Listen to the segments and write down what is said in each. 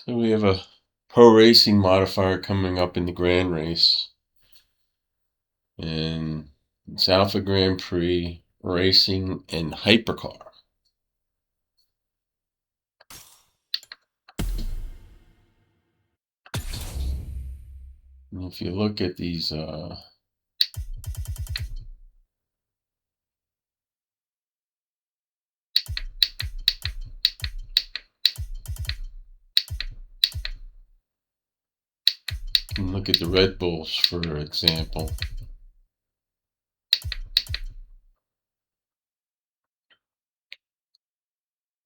So we have a pro racing modifier coming up in the Grand Race, and it's Alpha Grand Prix Racing and Hypercar. And if you look at these and look at the Red Bulls, for example.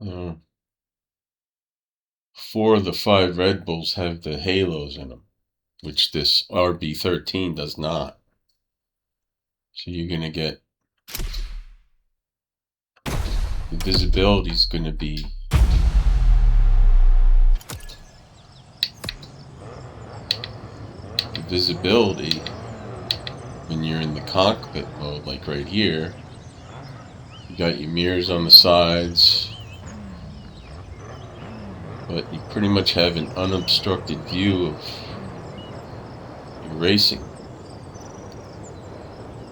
Uh, 4 of the 5 Red Bulls have the halos in them, which this RB13 does not. So you're going to get, the visibility is going to be visibility when you're in the cockpit mode, like right here. You got your mirrors on the sides, but you pretty much have an unobstructed view of your racing.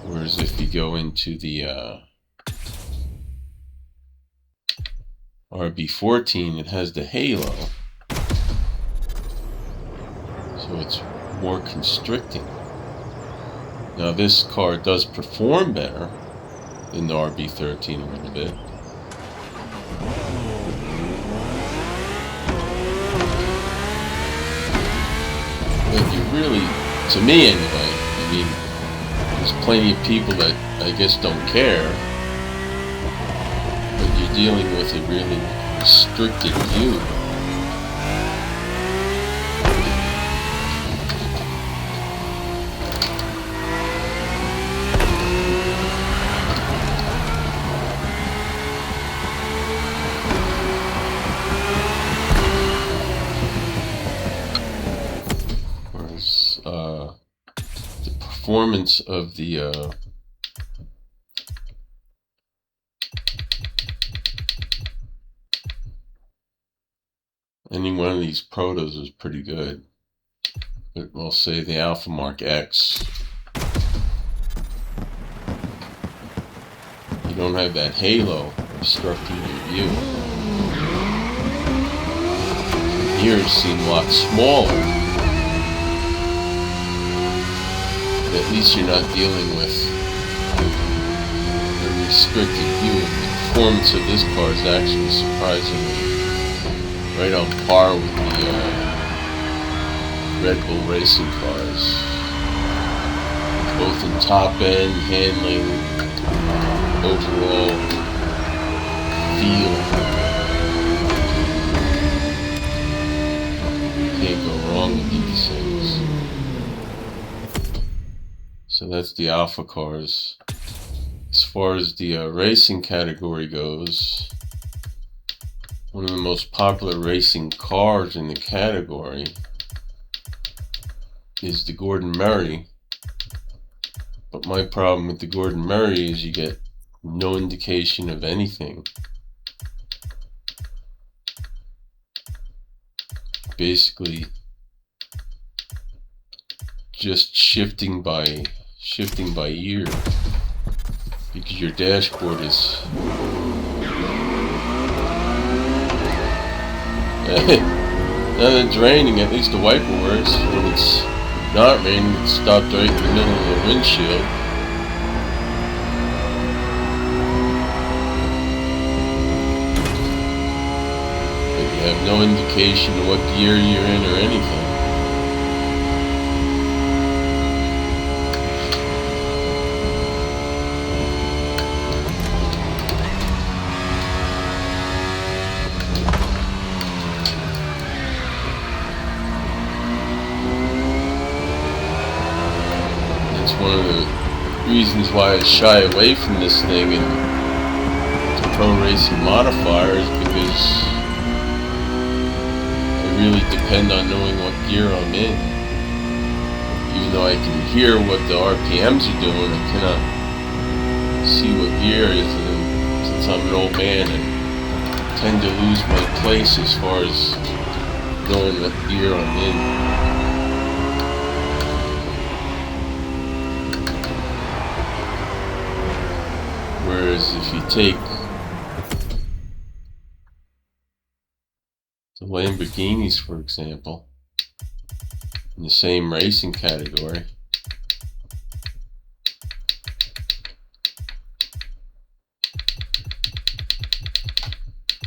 Whereas if you go into the RB14, it has the halo, so it's more constricting. Now this car does perform better than the RB13 a little bit. But you really, to me anyway, I mean, there's plenty of people that I guess don't care, but you're dealing with a really restricted view. The performance of the any one of these protos is pretty good, but we'll say the Alpha Mark X, you don't have that halo obstructing your view. The mirrors seem a lot smaller. At least you're not dealing with a restricted view. The performance of this car is actually surprisingly right on par with the Red Bull racing cars, both in top end, handling, overall feel. You can't go wrong with these things. So that's the Alpha cars. As far as the racing category goes, one of the most popular racing cars in the category is the Gordon Murray. But my problem with the Gordon Murray is you get no indication of anything. Basically, just shifting by ear, because your dashboard is now that it's raining, at least the wiper works. When it's not raining, it's stopped right in the middle of the windshield. But you have no indication of what gear you're in or anything. One of the reasons why I shy away from this thing and the pro racing modifier is because I really depend on knowing what gear I'm in. Even though I can hear what the RPMs are doing, I cannot see what gear is, and since I'm an old man, I tend to lose my place as far as knowing what gear I'm in. Whereas if you take the Lamborghinis, for example, in the same racing category,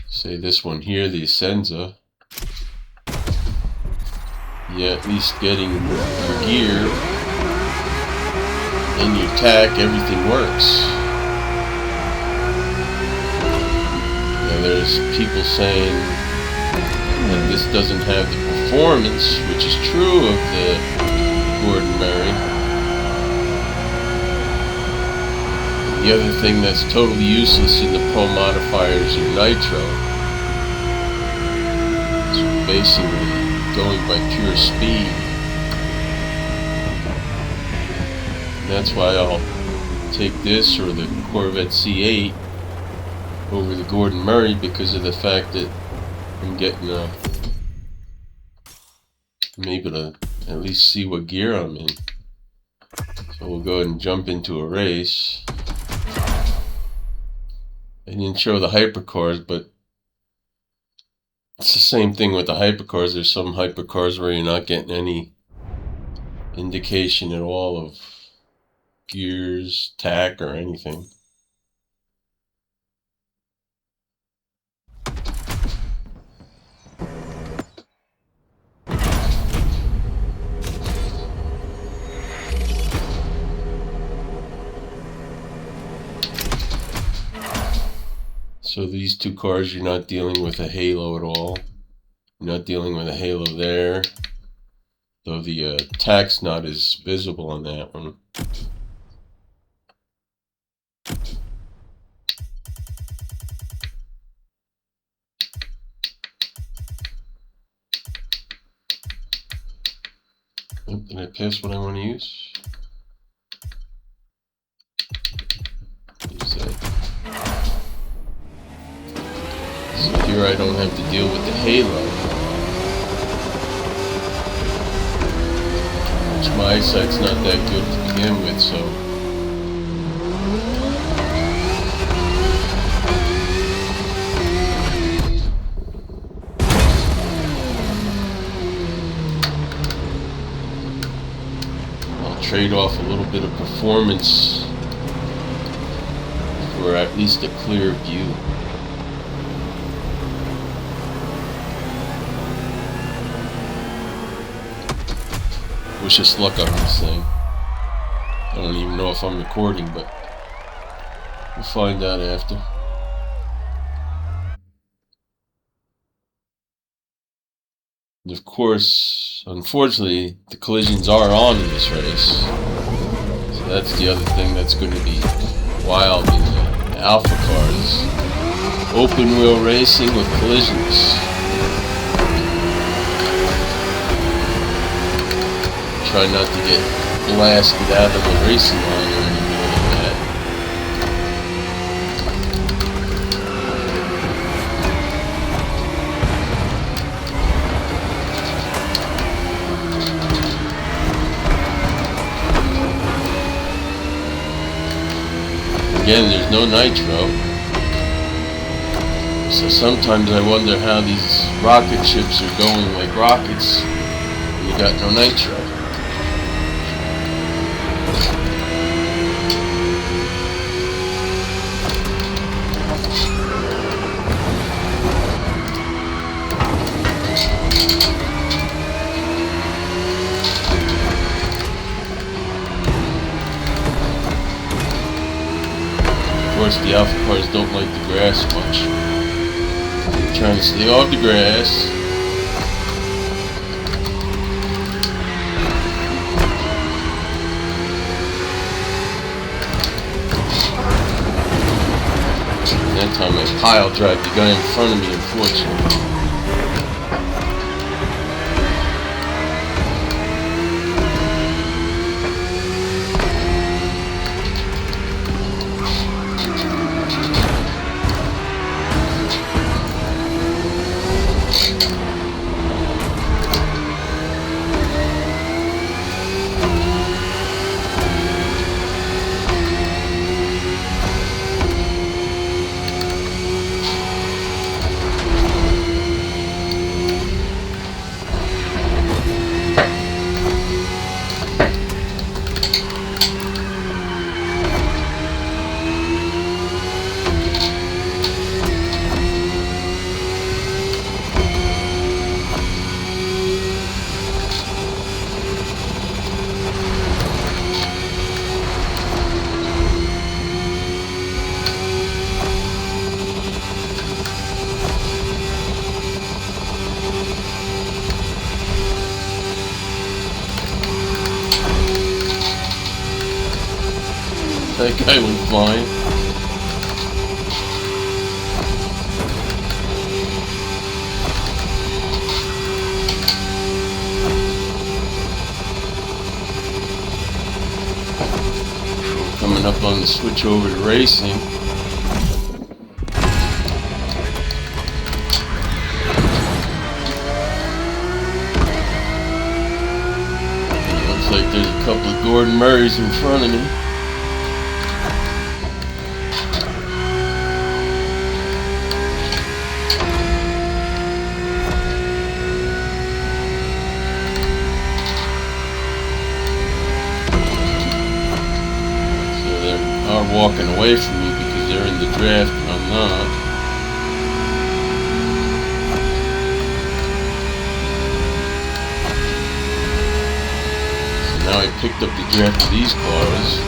say this one here, the Essenza, you're at least getting your gear and your tack, everything works. Now there's people saying that this doesn't have the performance, which is true of the Gordon Murray. The other thing that's totally useless in the Pro modifiers are nitro. It's basically going by pure speed. And that's why I'll take this or the Corvette C8 over the Gordon Murray, because of the fact that I'm getting I'm able to at least see what gear I'm in. So we'll go ahead and jump into a race. I didn't show the hypercars, but it's the same thing with the hypercars. There's some hypercars where you're not getting any indication at all of gears, tack, or anything. So these two cars, you're not dealing with a halo at all. You're not dealing with a halo there. Though the tack's not as visible on that one. Oh, did I pass what I want to use? Use that. So here I don't have to deal with the halo, which my eyesight's not that good to begin with, so I'll trade off a little bit of performance for at least a clear view. Wish us luck on this thing. I don't even know if I'm recording, but we'll find out after. And of course, unfortunately, the collisions are on in this race. So that's the other thing that's going to be wild in the Alpha cars. Open wheel racing with collisions. Try not to get blasted out of the racing line or anything like that. Again, there's no nitro. So sometimes I wonder how these rocket ships are going like rockets when you got no nitro. Of course, the Alpha cars don't like the grass much. I'm trying to stay off the grass. That time I pile drive the guy in front of me, unfortunately. That guy went flying. Coming up on the switch over to racing. Looks like there's a couple of Gordon Murrays in front of me. Are walking away from me because they're in the draft and I'm not. So now I picked up the draft of these cars.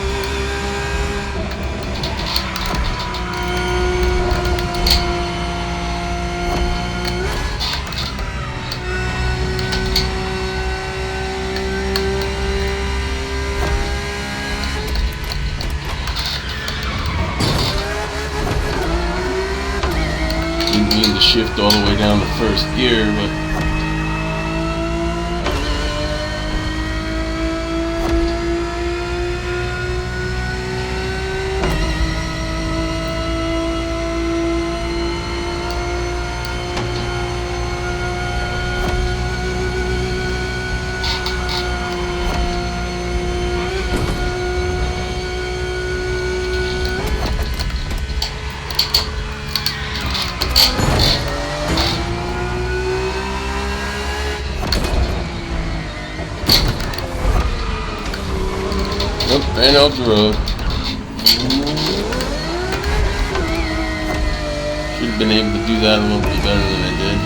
To shift all the way down to first gear, but ran off the road. Should have been able to do that a little bit better than I did.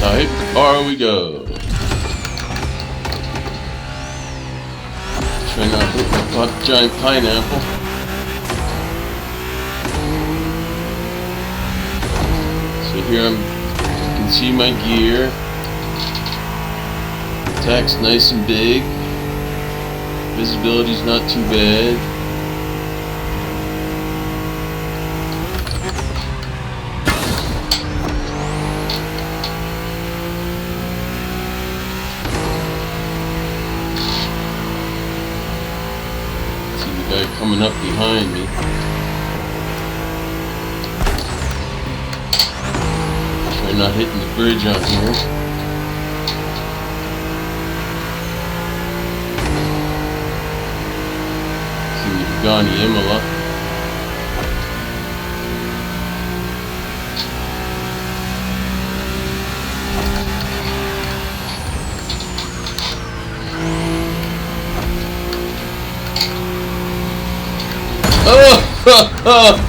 Type the car we go. Try not to hit my giant pineapple. So here you can see my gear. Attack's nice and big. Visibility's not too bad. Guy coming up behind me. Try not hitting the bridge on here. See the Pagani Imola.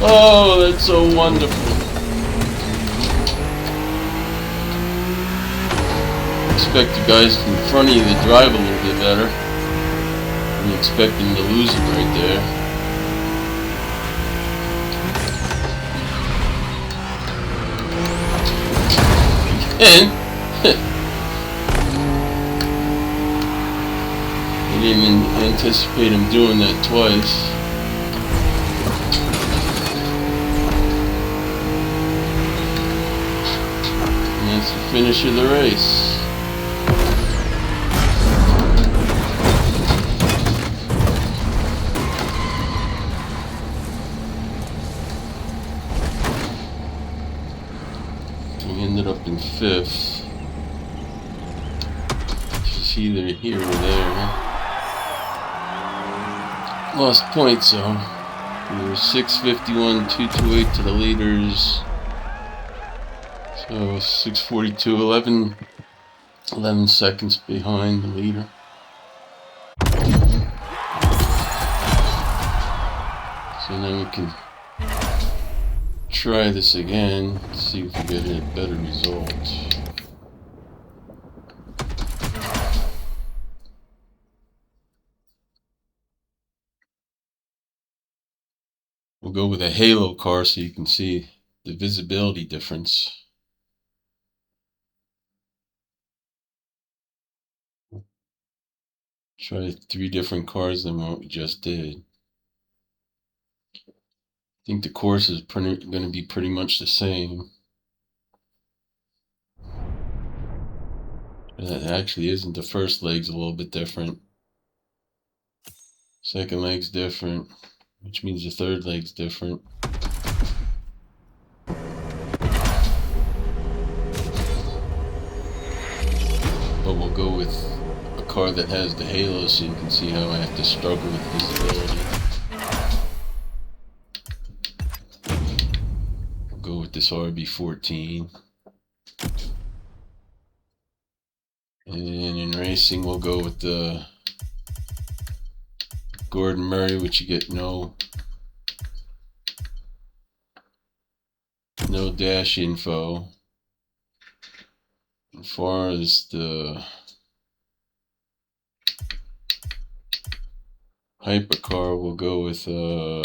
Oh, that's so wonderful. Expect the guys in front of you to drive a little bit better. You expect them to lose it right there. And I didn't anticipate him doing that twice. That's the finish of the race. We ended up in 5th. It's either here or there. Lost points though. We were 651, 228 to the leaders. So 642, 11 seconds behind the leader. So now we can try this again, see if we get a better result. We'll go with a halo car so you can see the visibility difference. Try 3 different cars than what we just did. I think the course is going to be pretty much the same. It actually isn't. The first leg's a little bit different. Second leg's different, which means the third leg's different. But we'll go with a car that has the halo so you can see how I have to struggle with visibility. We'll go with this RB14. And in racing we'll go with the Gordon Murray, which you get no dash info. As far as the hypercar, we'll go with a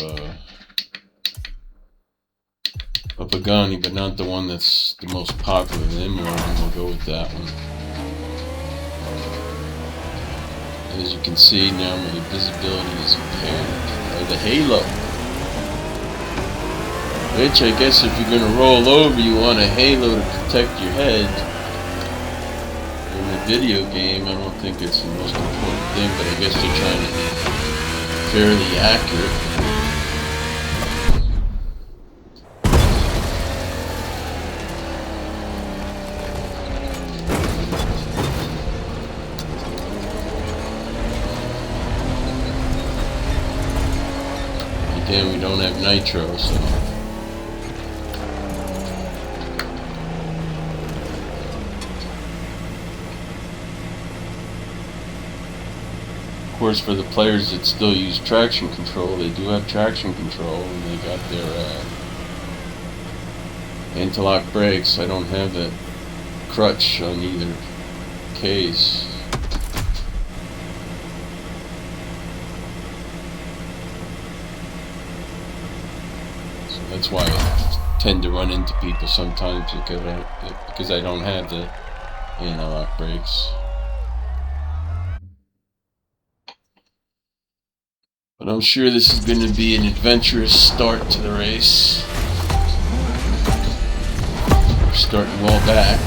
Pagani, but not the one that's the most popular. The M11, we'll go with that one. As you can see now, my visibility is impaired by the halo. Which I guess if you're going to roll over, you want a halo to protect your head. In the video game, I don't think it's the most important thing, but I guess they're trying to be fairly accurate. Again, we don't have nitro, so of course, for the players that still use traction control, they do have traction control, and they got their anti-lock brakes. I don't have that crutch on either case. So that's why I tend to run into people sometimes, because I don't have the anti-lock brakes. But I'm sure this is going to be an adventurous start to the race. We're starting well back.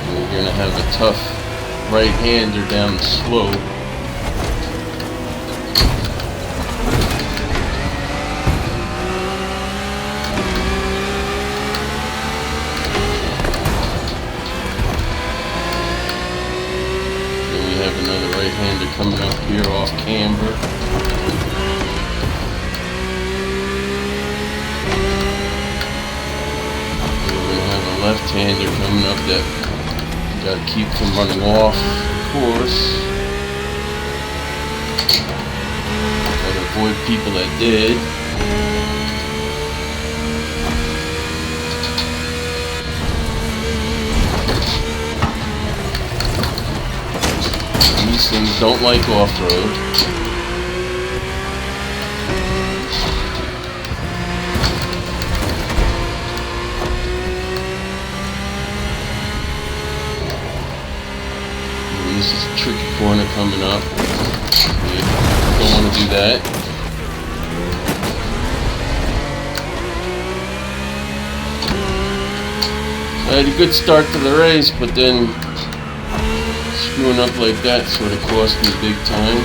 We're going to have a tough right-hander down the slope. Another right-hander coming up here off camber. We're going to have a left-hander coming up that you got to keep from running off course. Got to avoid people that did. These things don't like off-road. And this is a tricky corner coming up. You don't want to do that. I had a good start to the race, but then screwing up like that sort of cost me big time.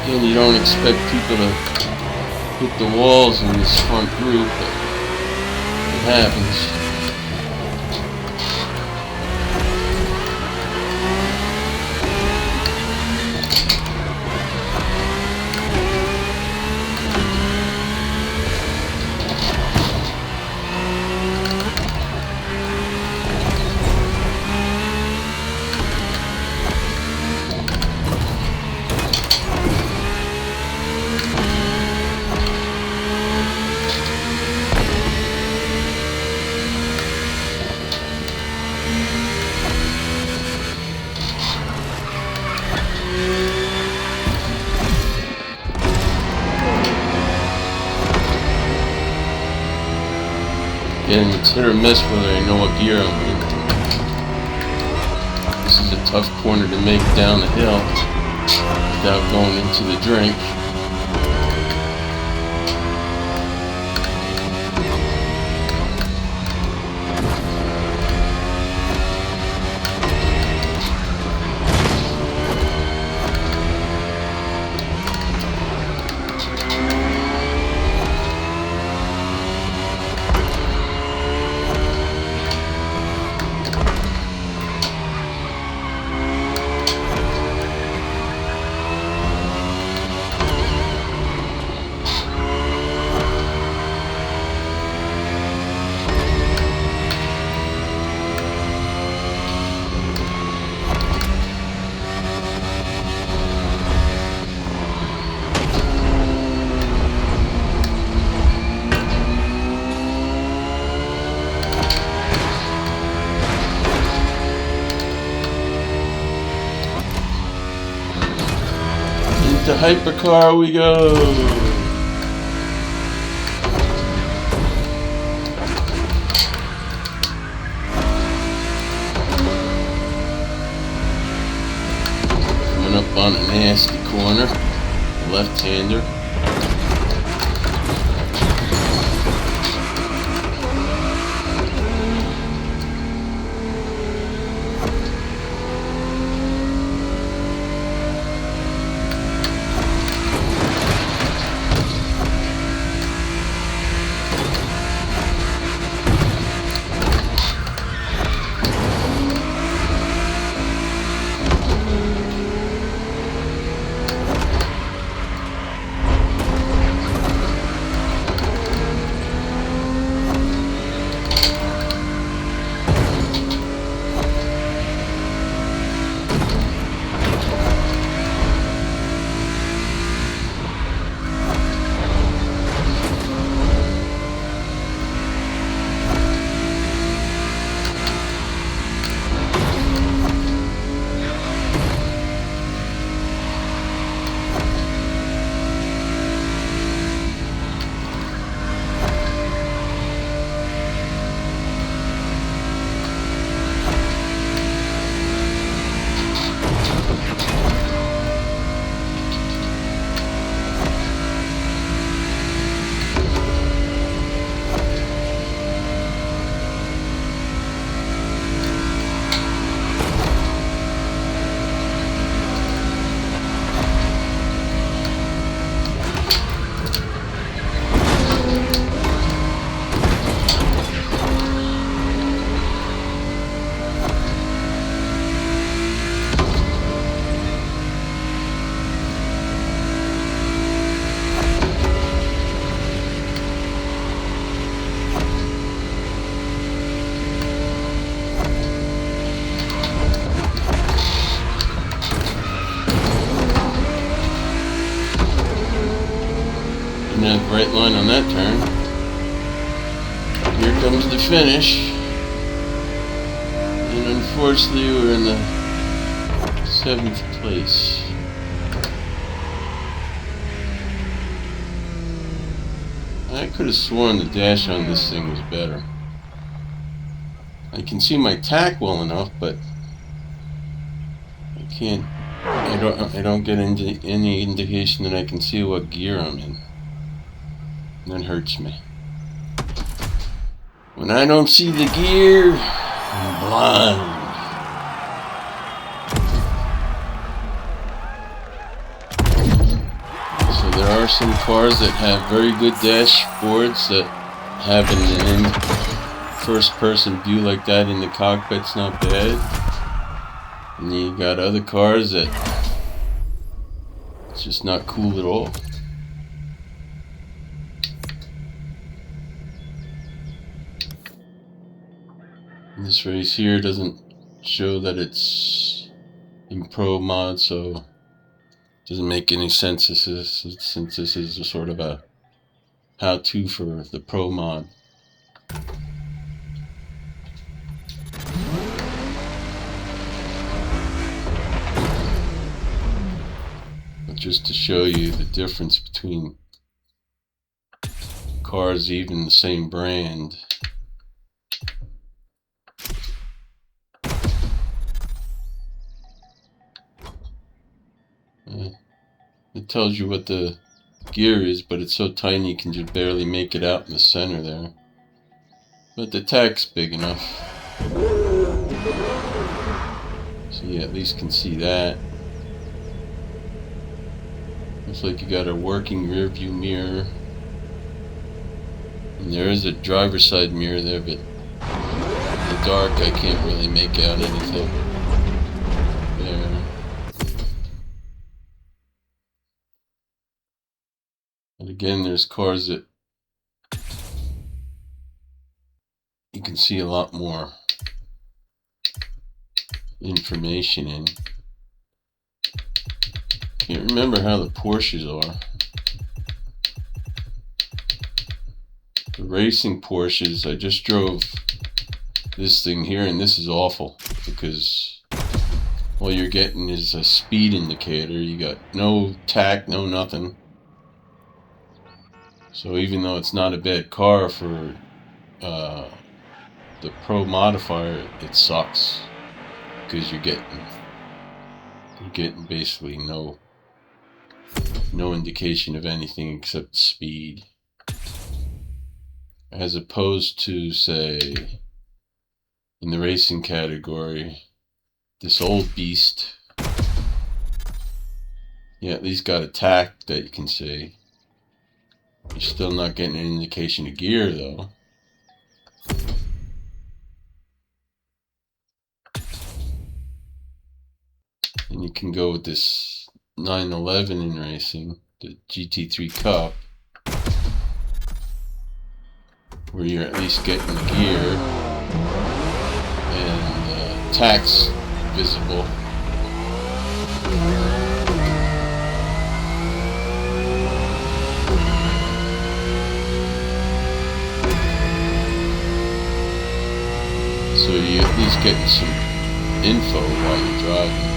Again, you don't expect people to hit the walls in this front group, but it happens. It's hit or miss whether I know what gear I'm in. This is a tough corner to make down the hill without going into the drink. Into hypercar we go. Coming up on a nasty corner, left-hander. Right line on that turn. Here comes the finish. And unfortunately we're in the 7th place. I could have sworn the dash on this thing was better. I can see my tack well enough, but I can't. I don't get any indication that I can see what gear I'm in. That hurts me. When I don't see the gear, I'm blind. So there are some cars that have very good dashboards that have an first-person view like that in the cockpit's not bad. And then you got other cars that it's just not cool at all. This race here doesn't show that it's in pro mod, so it doesn't make any sense since this is a sort of a how-to for the pro mod. But just to show you the difference between cars even the same brand, It tells you what the gear is, but it's so tiny you can just barely make it out in the center there. But the tach's big enough, so you at least can see that. Looks like you got a working rear view mirror. And there is a driver's side mirror there, but in the dark I can't really make out anything there. And again, there's cars that you can see a lot more information in. Can't remember how the Porsches are. The racing Porsches, I just drove this thing here, and this is awful because all you're getting is a speed indicator. You got no tach, no nothing. So even though it's not a bad car for the Pro modifier, it sucks because you're getting basically no indication of anything except speed, as opposed to, say, in the racing category, this old beast, you at least got a tach that you can see. You're still not getting an indication of gear though. And you can go with this 911 in racing, the GT3 Cup, where you're at least getting the gear and tach's visible. So you at least getting some info while you're driving.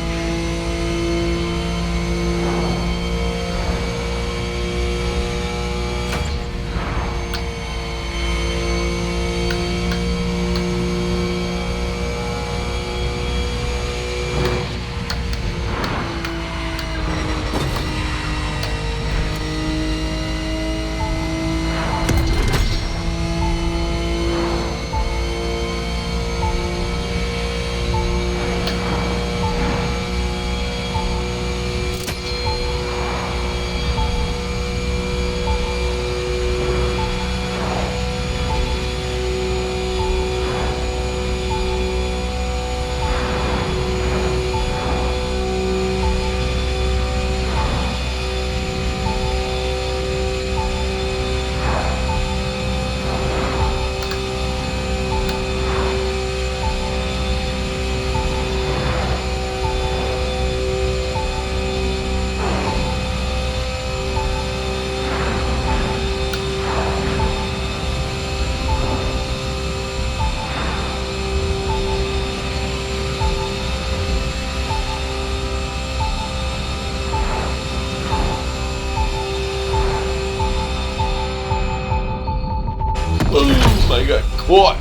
Boom! I got caught!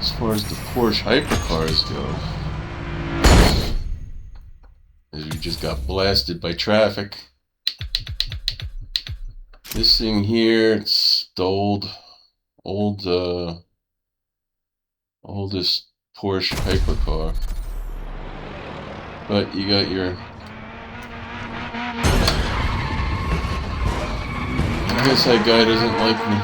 As far as the Porsche hypercars go, as we just got blasted by traffic. This thing here, it's the oldest Porsche hypercar. But you got your, I guess that guy doesn't like me.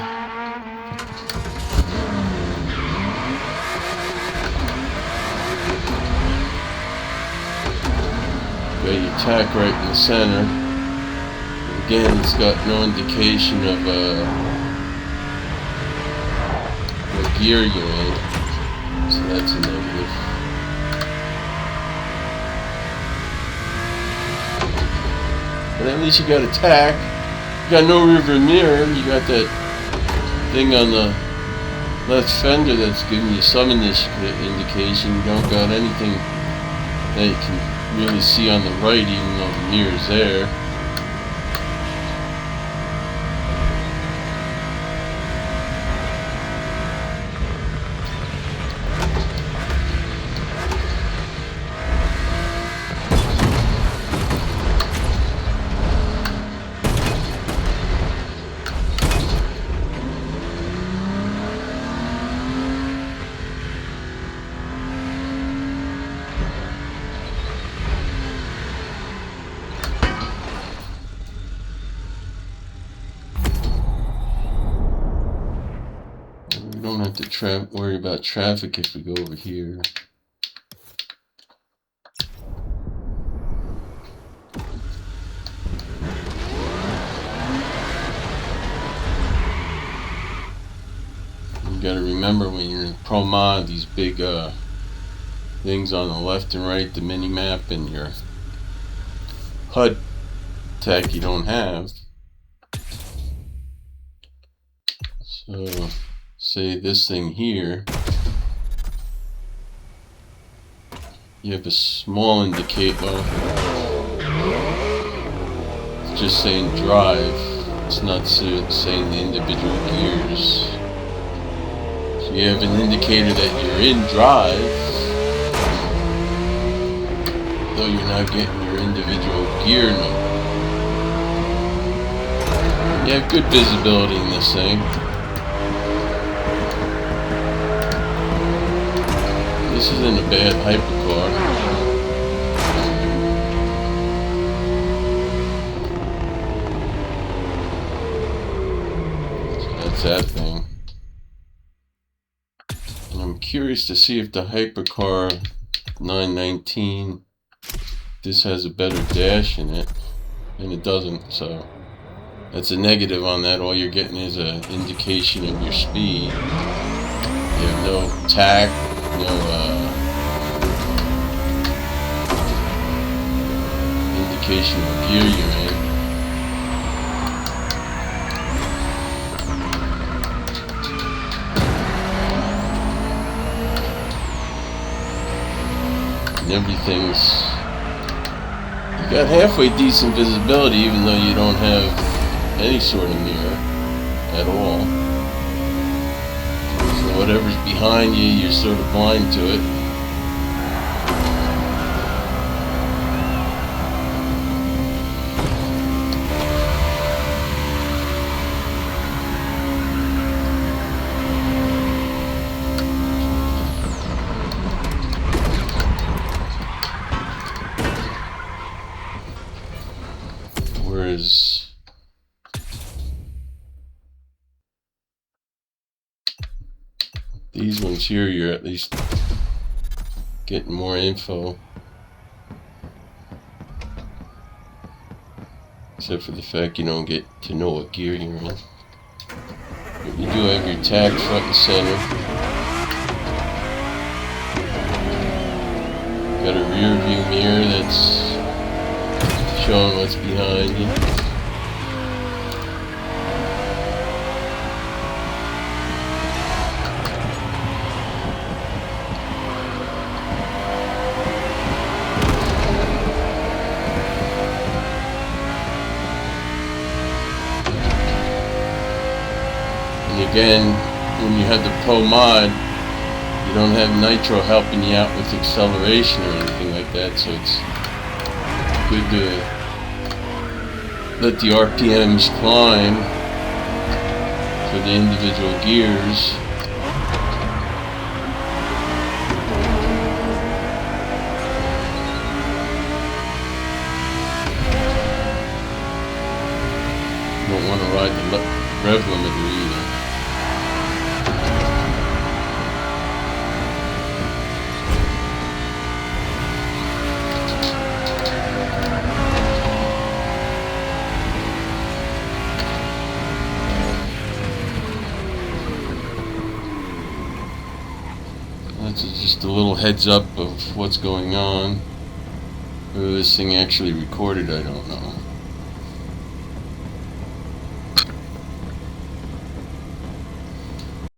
Got your tach right in the center. Again, it's got no indication of what gear you're in, so that's a negative. But at least you got a tach. You got no rear view mirror. You got that thing on the left fender that's giving you some indication. You don't got anything that you can really see on the right, even though the mirror's there. to worry about traffic if we go over here. You gotta remember when you're in Pro Mod, these big things on the left and right, the mini map, and your HUD tech you don't have. So, say this thing here, you have a small indicator. Well, it's just saying drive. It's not saying the individual gears. So you have an indicator that you're in drive, though you're not getting your individual gear number. You have good visibility in this thing. This isn't a bad hypercar. So that's that thing. And I'm curious to see if the hypercar 919, this has a better dash in it, and it doesn't, so that's a negative on that. All you're getting is an indication of your speed. You have no tack, no indication of the gear you're in. And everything's, you got halfway decent visibility even though you don't have any sort of mirror at all. So whatever's behind you, you're sort of blind to it. Whereas these ones here, you're at least getting more info. Except for the fact you don't get to know what gear you're in. But you do have your tag front and center. Got a rear view mirror that's showing what's behind you. And again, when you have the Pro Mod, you don't have nitro helping you out with acceleration or anything like that, so it's good to let the RPMs climb for the individual gears. You don't want to ride the rev limiter either. That's just a little heads up of what's going on. Whether this thing actually recorded, I don't know.